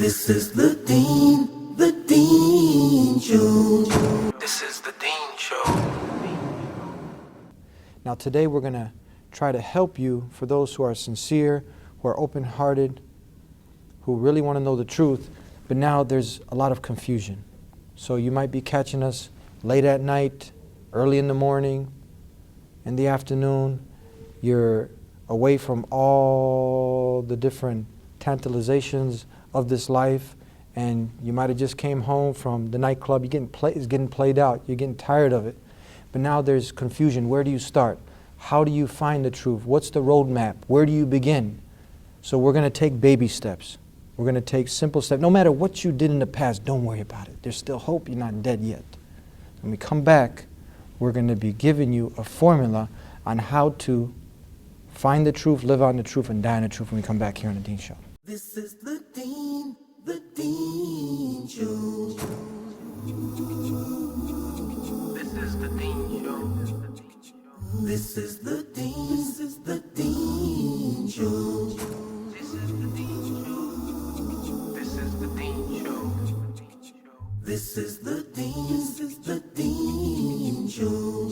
This is the Dean Show. This is the Dean Show. Now today we're going to try to help you, for those who are sincere, who are open-hearted, who really want to know the truth, but now there's a lot of confusion. So you might be catching us late at night, early in the morning, in the afternoon. You're away from all the different tantalizations of this life, and you might have just came home from the nightclub. It's getting played out. You're getting tired of it. But now there's confusion. Where do you start? How do you find the truth? What's the roadmap? Where do you begin? So we're going to take baby steps. We're going to take simple steps. No matter what you did in the past, don't worry about it. There's still hope. You're not dead yet. When we come back, we're going to be giving you a formula on how to find the truth, live on the truth, and die on the truth when we come back here on The Deen Show. This is the Dean Show. This is the Dean Show. This is the Dean Show. This is the Dean Show. This is the Dean Show. This is the Dean Show.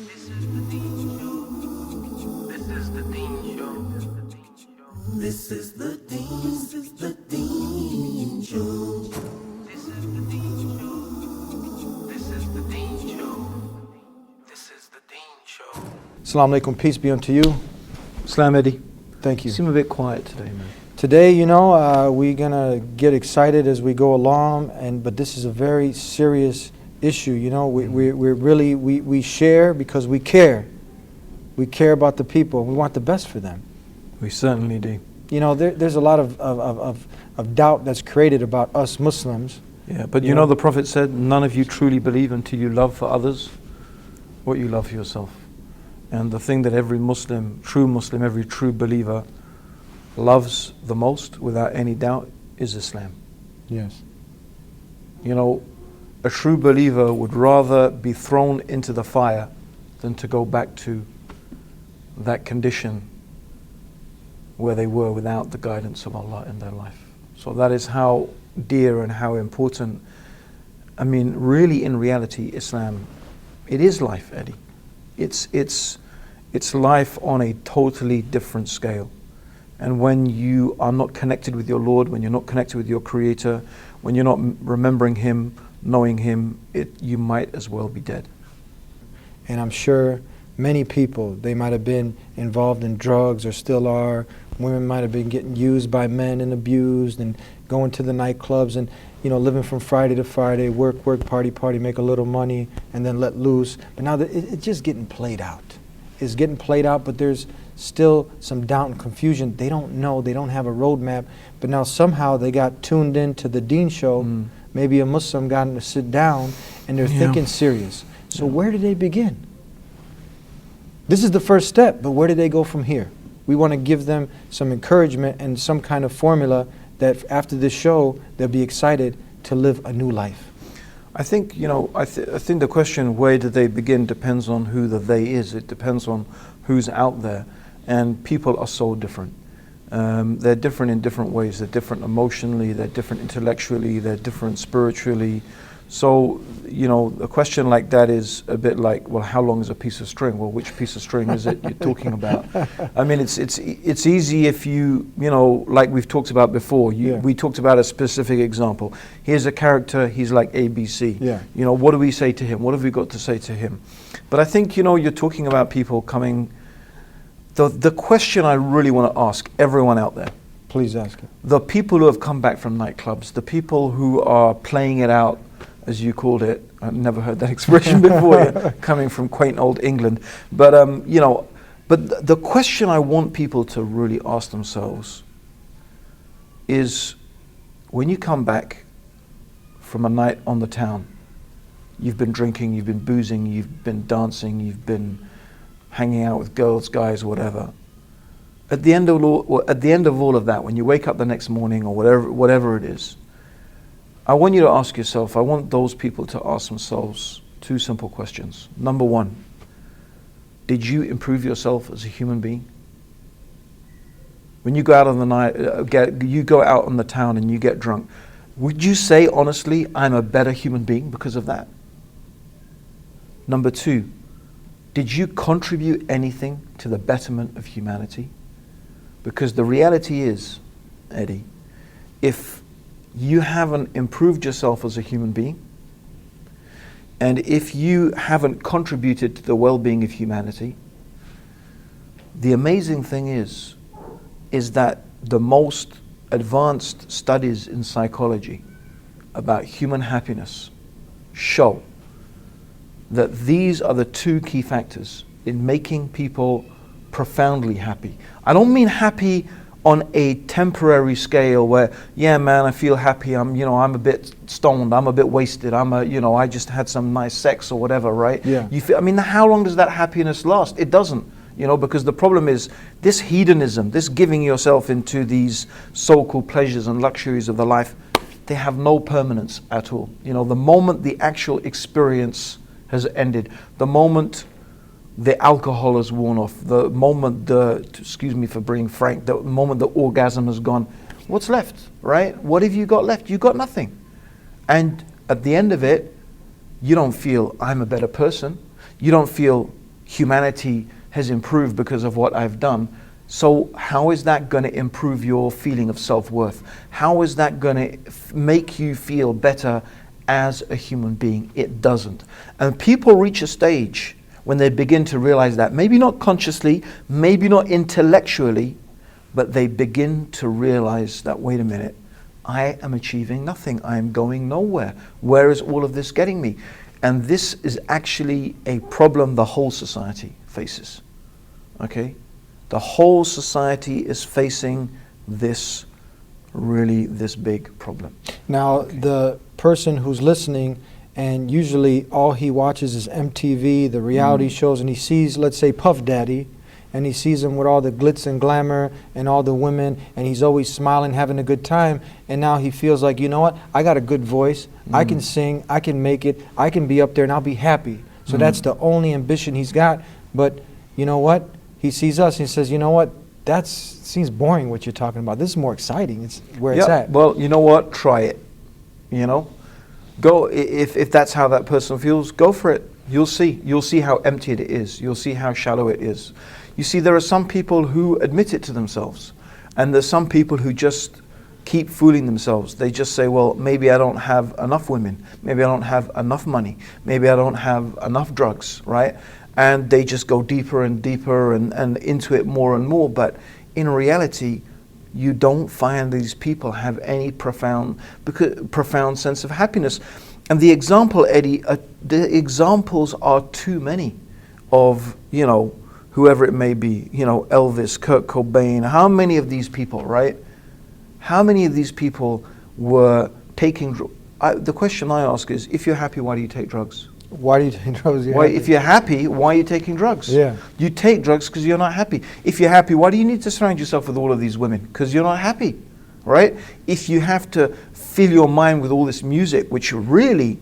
This is the Dean Show. This is the Dean Show. This is the Dean Show. This is the Dean Show. This is the Dean Show. This is the Dean Show. Assalamu alaikum, peace be unto you. Salam, Eddie. Thank you. You seem a bit quiet today, man. Today, we're going to get excited as we go along, but this is a very serious issue. We share because we care. We care about the people. We want the best for them. We certainly do. There's a lot of doubt that's created about us Muslims. Yeah, but the Prophet said, none of you truly believe until you love for others what you love for yourself. And the thing that every Muslim, every true believer loves the most, without any doubt, is Islam. Yes. A true believer would rather be thrown into the fire than to go back to that condition where they were without the guidance of Allah in their life. So that is how dear and how important, really in reality, Islam, it is life, Eddie. It's life on a totally different scale. And when you are not connected with your Lord, when you're not connected with your Creator, when you're not remembering Him, knowing Him, you might as well be dead. And I'm sure many people, they might have been involved in drugs or still are. Women might have been getting used by men and abused and going to the nightclubs and living from Friday to Friday, work, party, make a little money, and then let loose. But now it's just getting played out. It's getting played out, but there's still some doubt and confusion. They don't know. They don't have a roadmap. But now somehow they got tuned in to the Deen Show. Maybe a Muslim got them to sit down, and they're thinking serious. So where do they begin? This is the first step, but where do they go from here? We want to give them some encouragement and some kind of formula that after this show, they'll be excited to live a new life. I think, I think the question, where do they begin, depends on who the they is. It depends on who's out there. And people are so different. They're different in different ways. They're different emotionally, they're different intellectually, they're different spiritually. So, a question like that is a bit like, well, how long is a piece of string? Well, which piece of string is it you're talking about? It's easy if you, like we've talked about before. We talked about a specific example. Here's a character, he's like ABC. Yeah. What do we say to him? What have we got to say to him? But I think, you're talking about people coming. The question I really want to ask everyone out there. Please ask it. The people who have come back from nightclubs, the people who are playing it out, as you called it. I've never heard that expression before, coming from quaint old England. But but the question I want people to really ask themselves is, when you come back from a night on the town, you've been drinking, you've been boozing, you've been dancing, you've been hanging out with girls, guys, whatever. At the end of all of that, when you wake up the next morning or whatever it is, I want you to ask yourself, I want those people to ask themselves two simple questions. Number one, did you improve yourself as a human being? when you go out on the night, you go out on the town and you get drunk, would you say honestly, I'm a better human being because of that? Number two, did you contribute anything to the betterment of humanity? Because the reality is, Eddie, if you haven't improved yourself as a human being, and if you haven't contributed to the well-being of humanity, the amazing thing is that the most advanced studies in psychology about human happiness show that these are the two key factors in making people profoundly happy. I don't mean happy on a temporary scale where, yeah, man, I feel happy. I'm a bit stoned. I'm a bit wasted. I just had some nice sex or whatever, right? Yeah. How long does that happiness last? It doesn't, because the problem is this hedonism, this giving yourself into these so-called pleasures and luxuries of the life, they have no permanence at all. The moment the actual experience has ended, the moment the alcohol has worn off, the moment excuse me for being frank, the moment the orgasm has gone, what's left, right? What have you got left? You got nothing. And at the end of it, you don't feel I'm a better person. You don't feel humanity has improved because of what I've done. So how is that going to improve your feeling of self-worth? How is that going to make you feel better as a human being? It doesn't. And people reach a stage when they begin to realize that, maybe not consciously, maybe not intellectually, but they begin to realize that, wait a minute, I am achieving nothing. I am going nowhere. Where is all of this getting me? And this is actually a problem the whole society faces. Okay? The whole society is facing this big problem. Now, the person who's listening, and usually all he watches is MTV, the reality shows, and he sees, let's say, Puff Daddy, and he sees him with all the glitz and glamour and all the women, and he's always smiling, having a good time, and now he feels like, you know what, I got a good voice, I can sing, I can make it, I can be up there and I'll be happy. So that's the only ambition he's got. But you know what? He sees us and he says, you know what, that seems boring what you're talking about. This is more exciting. It's where it's at. Well, you know what? Try it. Go, if that's how that person feels, go for it. You'll see how empty it is. You'll see how shallow it is. You see, there are some people who admit it to themselves, and there's some people who just keep fooling themselves. They just say, well, maybe I don't have enough women, maybe I don't have enough money, maybe I don't have enough drugs, right? And they just go deeper and deeper and into it more and more. But in reality, you don't find these people have any profound sense of happiness. And the example, Eddie, the examples are too many of, whoever it may be, Elvis, Kurt Cobain. How many of these people, right? How many of these people were taking the question I ask is, if you're happy, why do you take drugs? Why do you take drugs? If you're happy, why are you taking drugs? Yeah. You take drugs because you're not happy. If you're happy, why do you need to surround yourself with all of these women? Because you're not happy, right? If you have to fill your mind with all this music, which really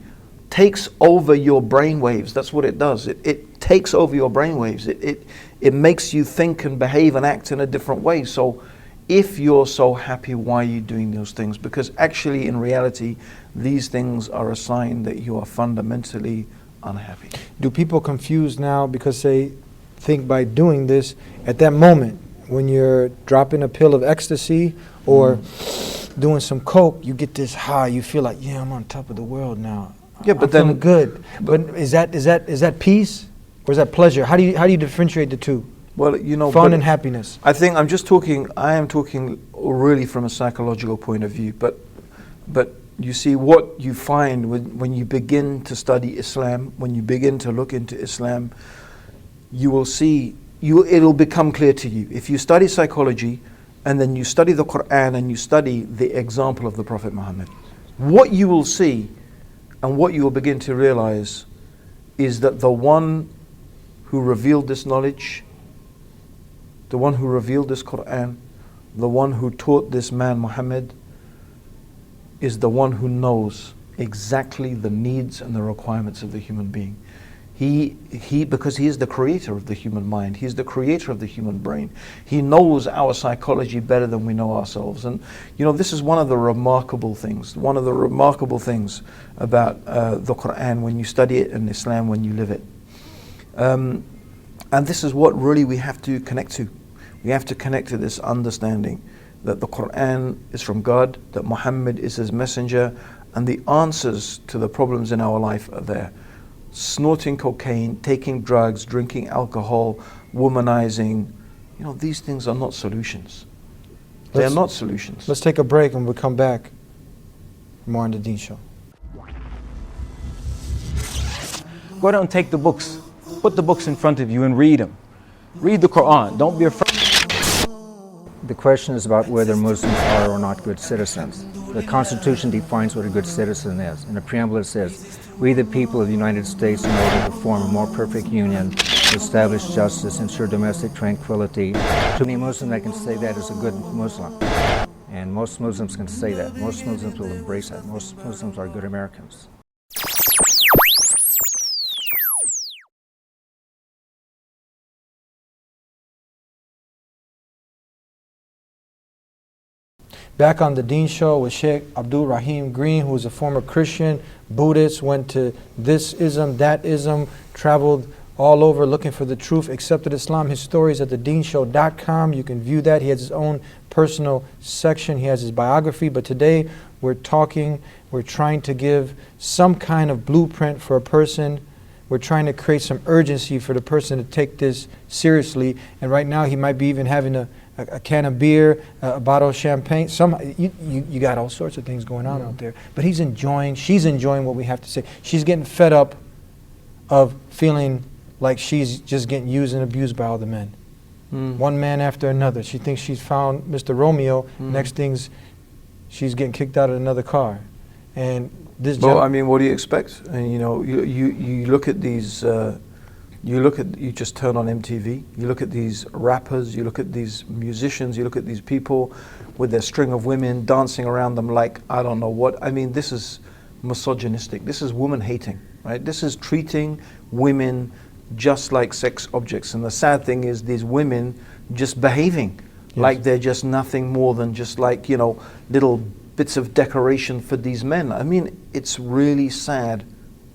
takes over your brain waves, that's what it does. It takes over your brain waves. It makes you think and behave and act in a different way. So if you're so happy, why are you doing those things? Because actually, in reality, these things are a sign that you are fundamentally unhappy. Do people confuse now because they think by doing this, at that moment, when you're dropping a pill of ecstasy or doing some coke, you get this high, you feel like, yeah, I'm on top of the world now. Yeah, but I'm feeling good. But is that peace or is that pleasure? How do you differentiate the two? Well, fun and happiness. I think I am talking really from a psychological point of view, but you see what you find when you begin to study Islam, when you begin to look into Islam, you will see, it'll become clear to you. If you study psychology and then you study the Quran and you study the example of the Prophet Muhammad, what you will see and what you will begin to realize is that the one who revealed this knowledge, the one who revealed this Quran, the one who taught this man Muhammad, is the one who knows exactly the needs and the requirements of the human being. Because he is the creator of the human mind, he's the creator of the human brain. He knows our psychology better than we know ourselves. And this is one of the remarkable things about the Quran when you study it, and Islam when you live it. And this is what really we have to connect to. We have to connect to this understanding that the Quran is from God, that Muhammad is his messenger, and the answers to the problems in our life are there. Snorting cocaine, taking drugs, drinking alcohol, womanizing, these things are not solutions. They are not solutions. Let's take a break, and we'll come back more on the Deen Show. Go out and take the books. Put the books in front of you and read them. Read the Quran. Don't be afraid. The question is about whether Muslims are or not good citizens. The Constitution defines what a good citizen is. In the preamble it says, "We the people of the United States, in order to form a more perfect union, to establish justice, ensure domestic tranquility." To any Muslim that can say that is a good Muslim. And most Muslims can say that. Most Muslims will embrace that. Most Muslims are good Americans. Back on the Deen Show with Sheikh Abdul Rahim Green, who was a former Christian, Buddhist, went to this ism, that ism, traveled all over looking for the truth, accepted Islam. His story is at TheDeenShow.com. You can view that. He has his own personal section. He has his biography. But today we're trying to give some kind of blueprint for a person. We're trying to create some urgency for the person to take this seriously. And right now he might be even having a can of beer, a bottle of champagne. You got all sorts of things going on out there. But she's enjoying what we have to say. She's getting fed up of feeling like she's just getting used and abused by all the men. One man after another. She thinks she's found Mr. Romeo. Next thing's she's getting kicked out of another car. And this well, I mean, what do you expect? And you look at these you just turn on MTV, you look at these rappers, you look at these musicians, you look at these people with their string of women dancing around them like I don't know what. I mean, this is misogynistic. This is woman hating, right? This is treating women just like sex objects. And the sad thing is these women just behaving like they're just nothing more than just like, little bits of decoration for these men. I mean, it's really sad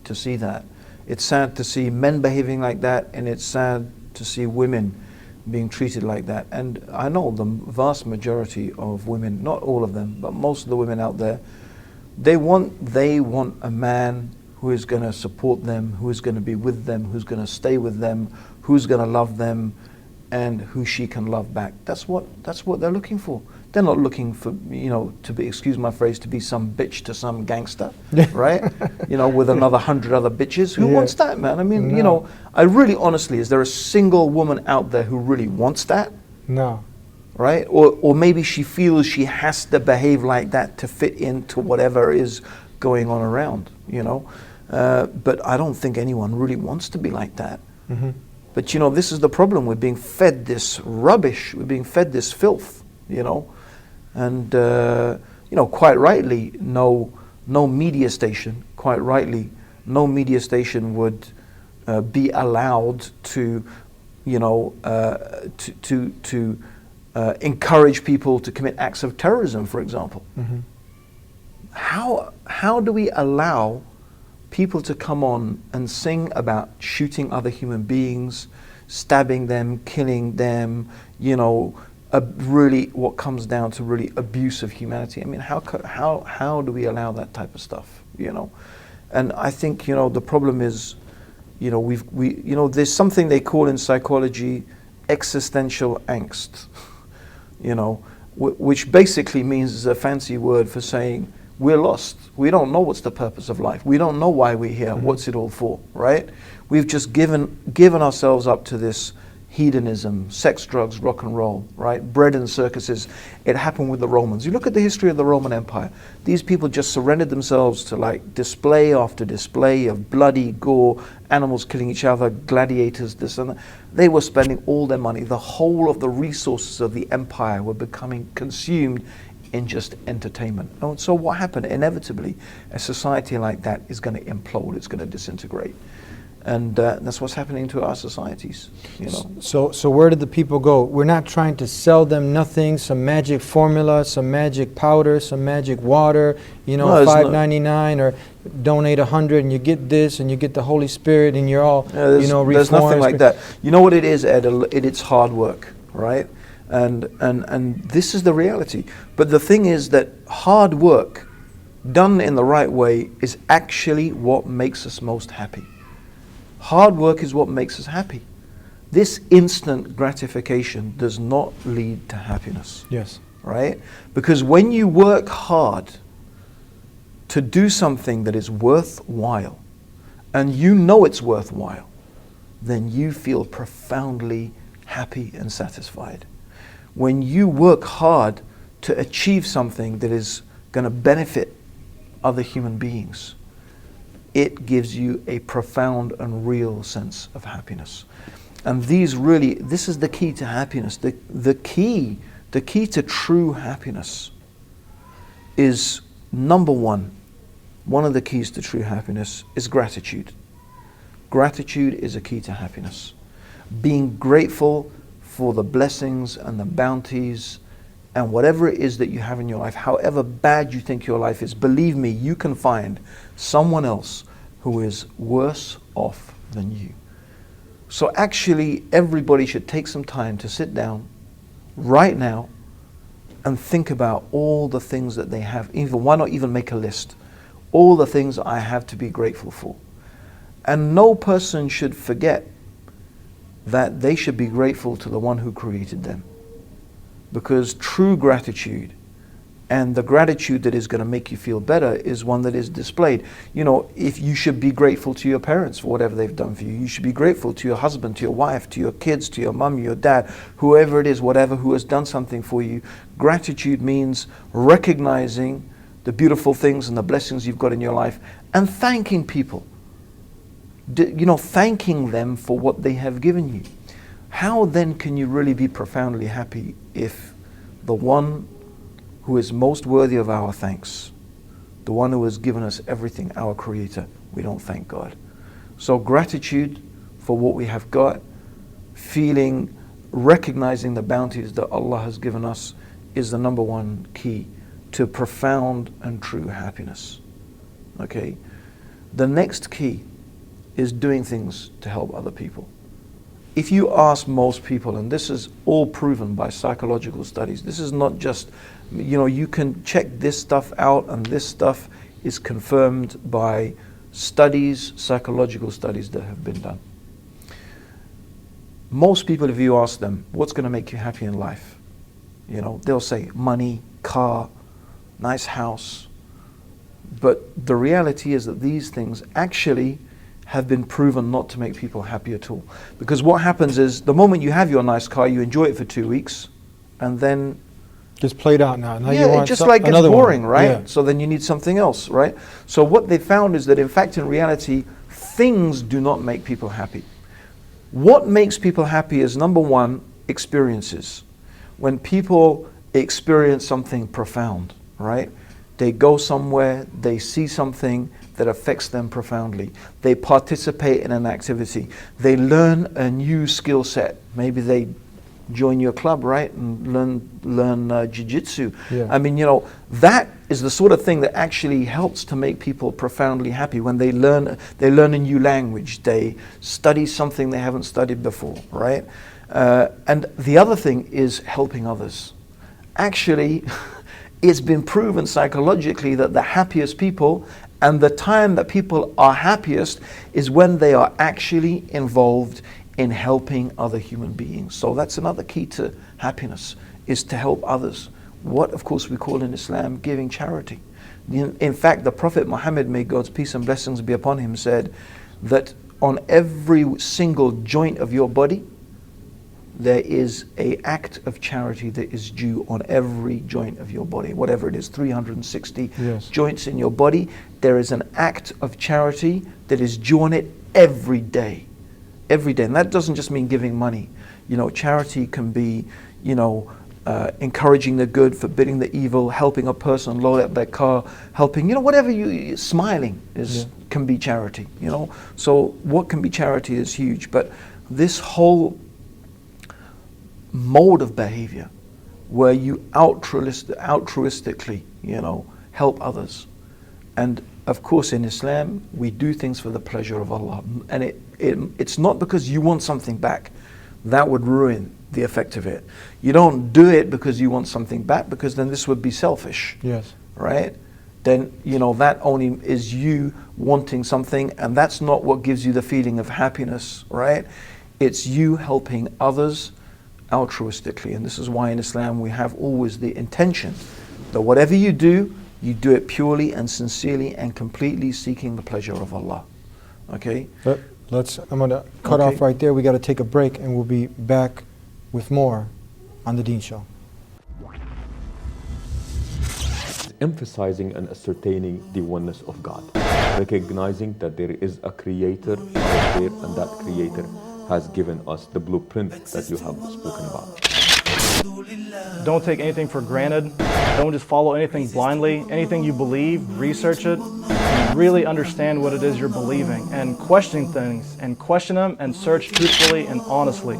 to see that. It's sad to see men behaving like that, and it's sad to see women being treated like that. And I know the vast majority of women, not all of them, but most of the women out there, they want a man who is going to support them, who is going to be with them, who's going to stay with them, who's going to love them, and who she can love back. That's what they're looking for. They're not looking for, to be, excuse my phrase, to be some bitch to some gangster, right? With another 100 other bitches. Who wants that, man? I mean, I really honestly, is there a single woman out there who really wants that? No. Right? Or maybe she feels she has to behave like that to fit into whatever is going on around, But I don't think anyone really wants to be like that. But this is the problem. We're being fed this rubbish. We're being fed this filth, And quite rightly, no media station, quite rightly, no media station would be allowed to, to encourage people to commit acts of terrorism, for example. How do we allow people to come on and sing about shooting other human beings, stabbing them, killing them, really what comes down to really abuse of humanity? I mean, how do we allow that type of stuff? And I think the problem is, there's something they call in psychology existential angst, which basically means is a fancy word for saying we're lost. We don't know what's the purpose of life. We don't know why we're here. What's it all for, right? We've just given ourselves up to this hedonism, sex, drugs, rock and roll, right? Bread and circuses. It happened with the Romans. You look at the history of the Roman Empire. These people just surrendered themselves to like display after display of bloody gore, animals killing each other, gladiators, this and that. They were spending all their money. The whole of the resources of the empire were becoming consumed in just entertainment. And so what happened? Inevitably, a society like that is going to implode. It's going to disintegrate. And that's what's happening to our societies, you know. So where did the people go? We're not trying to sell them nothing, some magic formula, some magic powder, some magic water, you know, No, it's not. $5.99 or donate 100 and you get this and you get the Holy Spirit and you're all, you know, reformed. There's nothing like that. You know what it is, Ed? It's hard work, right? And this is the reality. But the thing is that hard work done in the right way is actually what makes us most happy. Hard work is what makes us happy. This instant gratification does not lead to happiness. Yes. Right? Because when you work hard to do something that is worthwhile, and you know it's worthwhile, then you feel profoundly happy and satisfied. When you work hard to achieve something that is going to benefit other human beings, it gives you a profound and real sense of happiness. And this is the key to happiness. The key to true happiness is, number one of the keys to true happiness is gratitude. Gratitude is a key to happiness. Being grateful for the blessings and the bounties and whatever it is that you have in your life, however bad you think your life is, believe me, you can find someone else who is worse off than you. So actually, everybody should take some time to sit down right now and think about all the things that they have. Why not even make a list? All the things I have to be grateful for. And no person should forget that they should be grateful to the one who created them. Because true gratitude and the gratitude that is going to make you feel better is one that is displayed. You know, if you should be grateful to your parents for whatever they've done for you. You should be grateful to your husband, to your wife, to your kids, to your mum, your dad, whoever it is, whatever, who has done something for you. Gratitude means recognizing the beautiful things and the blessings you've got in your life and thanking people. You know, thanking them for what they have given you. How then can you really be profoundly happy if the one who is most worthy of our thanks, the one who has given us everything, our Creator, we don't thank God? So gratitude for what we have got, recognizing the bounties that Allah has given us is the number one key to profound and true happiness. Okay? The next key is doing things to help other people. If you ask most people, and this is all proven by psychological studies, this is not just, you know, you can check this stuff out, and this stuff is confirmed by studies, psychological studies that have been done. Most people, if you ask them, what's going to make you happy in life? You know, they'll say money, car, nice house. But the reality is that these things actually have been proven not to make people happy at all. Because what happens is, the moment you have your nice car, you enjoy it for 2 weeks, and then just played out now. Yeah, it just like gets boring, right? Yeah. So then you need something else, right? So what they found is that, in fact, in reality, things do not make people happy. What makes people happy is, number one, experiences. When people experience something profound, right? They go somewhere, they see something that affects them profoundly. They participate in an activity. They learn a new skill set. Maybe they join your club, right, and learn jiu-jitsu. Yeah. I mean, you know, that is the sort of thing that actually helps to make people profoundly happy. When they learn a new language, they study something they haven't studied before, right? And the other thing is helping others. Actually, it's been proven psychologically that the happiest people and the time that people are happiest is when they are actually involved in helping other human beings. So that's another key to happiness, is to help others. What, of course, we call in Islam giving charity. In fact, the Prophet Muhammad, may God's peace and blessings be upon him, said that on every single joint of your body, there is an act of charity that is due on every joint of your body. Whatever it is, 360 joints in your body, there is an act of charity that is due on it every day. Every day. And that doesn't just mean giving money. You know, charity can be, you know, encouraging the good, forbidding the evil, helping a person load up their car, helping, whatever smiling can be charity, So what can be charity is huge, but this whole mode of behavior where you altruistically, help others. And of course in Islam, we do things for the pleasure of Allah. And it's not because you want something back. That would ruin the effect of it. You don't do it because you want something back, because then this would be selfish. Yes. Right? Then, that only is you wanting something, and that's not what gives you the feeling of happiness, right? It's you helping others altruistically. And this is why in Islam we have always the intention that whatever you do it purely and sincerely and completely seeking the pleasure of Allah. Okay? But I'm going to cut off right there. We got to take a break, and we'll be back with more on The Deen Show. Emphasizing and ascertaining the oneness of God, recognizing that there is a creator out there, and that creator has given us the blueprint that you have spoken about. Don't take anything for granted. Don't just follow anything blindly. Anything you believe, research it, and really understand what it is you're believing, and question things, and question them, and search truthfully and honestly.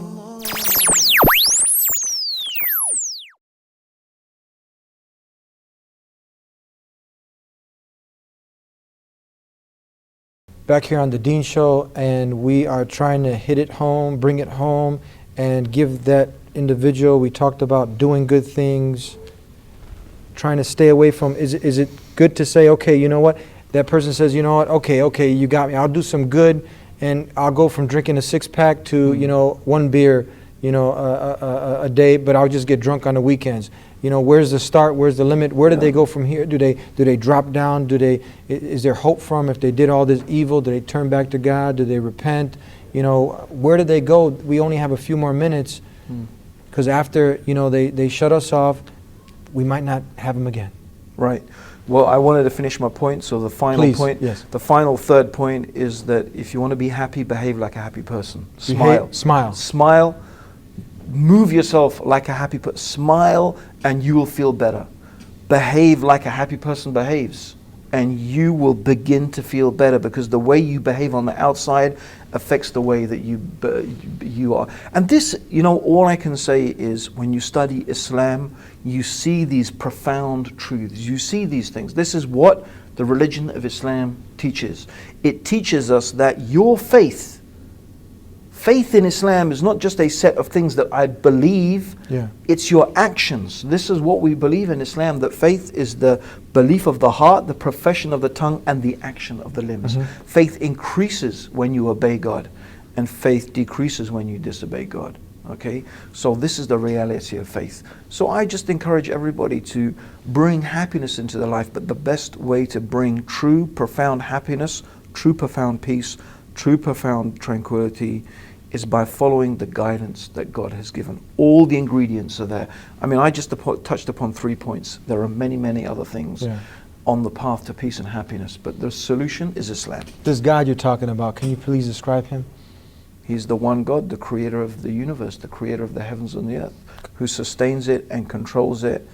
Back here on The Deen Show, and we are trying to hit it home, bring it home, and give that individual, we talked about doing good things, trying to stay away from, is it good to say, okay, you know what, that person says, you know what, okay, you got me, I'll do some good, and I'll go from drinking a 6-pack to, one beer, a day, but I'll just get drunk on the weekends. Where's the start? Where's the limit? Where do they go from here? Do they drop down? Is there hope for them if they did all this evil? Do they turn back to God? Do they repent? Where do they go? We only have a few more minutes, because after, they shut us off, we might not have them again. Right. Well, I wanted to finish my point, so the final point, the final third point is that if you want to be happy, behave like a happy person. Smile. Move yourself like a happy person. Smile and you will feel better. Behave like a happy person behaves, and you will begin to feel better, because the way you behave on the outside affects the way that you are. And this, all I can say is, when you study Islam, you see these profound truths. You see these things. This is what the religion of Islam teaches. It teaches us that your faith in Islam is not just a set of things that I believe, it's your actions. This is what we believe in Islam, that faith is the belief of the heart, the profession of the tongue, and the action of the limbs. Faith increases when you obey God, and faith decreases when you disobey God. Okay? So this is the reality of faith. So I just encourage everybody to bring happiness into their life, but the best way to bring true, profound happiness, true, profound peace, true, profound tranquility is by following the guidance that God has given. All the ingredients are there. I mean, I just touched upon 3 points. There are many, many other things on the path to peace and happiness, but the solution is Islam. This God you're talking about, can you please describe him? He's the one God, the creator of the universe, the creator of the heavens and the earth, who sustains it and controls it,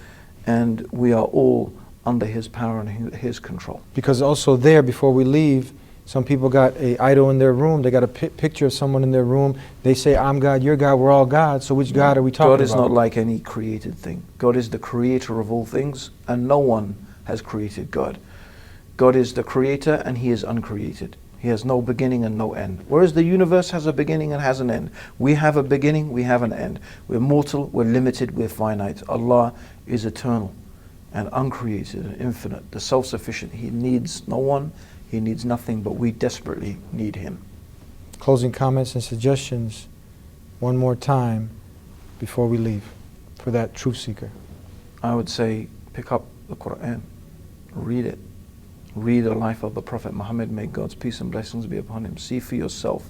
and we are all under his power and his control. Because also there, before we leave, some people got an idol in their room. They got a picture of someone in their room. They say, I'm God, you're God, we're all God. So which God are we talking about? God is not like any created thing. God is the creator of all things, and no one has created God. God is the creator, and he is uncreated. He has no beginning and no end. Whereas the universe has a beginning and has an end. We have a beginning, we have an end. We're mortal, we're limited, we're finite. Allah is eternal and uncreated and infinite, the self-sufficient. He needs no one. He needs nothing, but we desperately need him. Closing comments and suggestions one more time before we leave for that truth seeker. I would say pick up the Quran, read it. Read the life of the Prophet Muhammad, may God's peace and blessings be upon him. See for yourself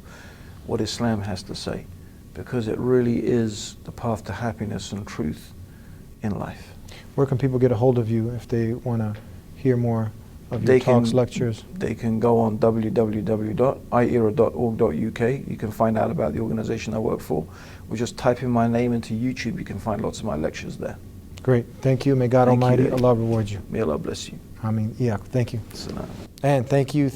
what Islam has to say, because it really is the path to happiness and truth in life. Where can people get a hold of you if they want to hear more of They your talks, can- lectures? They can go on www.iera.org.uk. You can find out about the organization I work for. Or just type in my name into YouTube. You can find lots of my lectures there. Great. Thank you. May God Thank you, Almighty, Eddie. Allah reward you. May Allah bless you. I mean, yeah, thank you. Salam. And thank you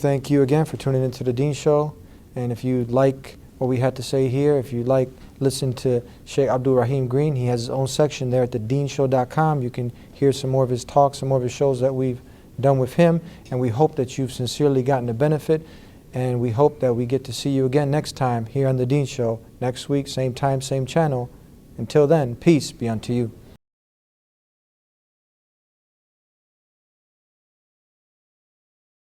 again for tuning into the Deen Show. And if you like what we had to say here, if you like, listen to Sheikh Abdul Rahim Green. He has his own section there at TheDeenShow.com. You can hear some more of his talks, some more of his shows that we've done with him. And we hope that you've sincerely gotten a benefit. And we hope that we get to see you again next time here on the Deen Show. Next week, same time, same channel. Until then, peace be unto you.